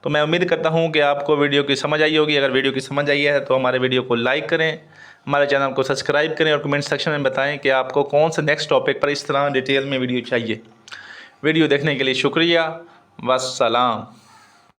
तो मैं उम्मीद करता हूँ कि आपको वीडियो की समझ आई होगी। अगर वीडियो की समझ आई है तो हमारे वीडियो को लाइक करें, हमारे चैनल को सब्सक्राइब करें और कमेंट सेक्शन में बताएं कि आपको कौन से नेक्स्ट टॉपिक पर इस तरह डिटेल में वीडियो चाहिए। वीडियो देखने के लिए शुक्रिया। वस्सलाम।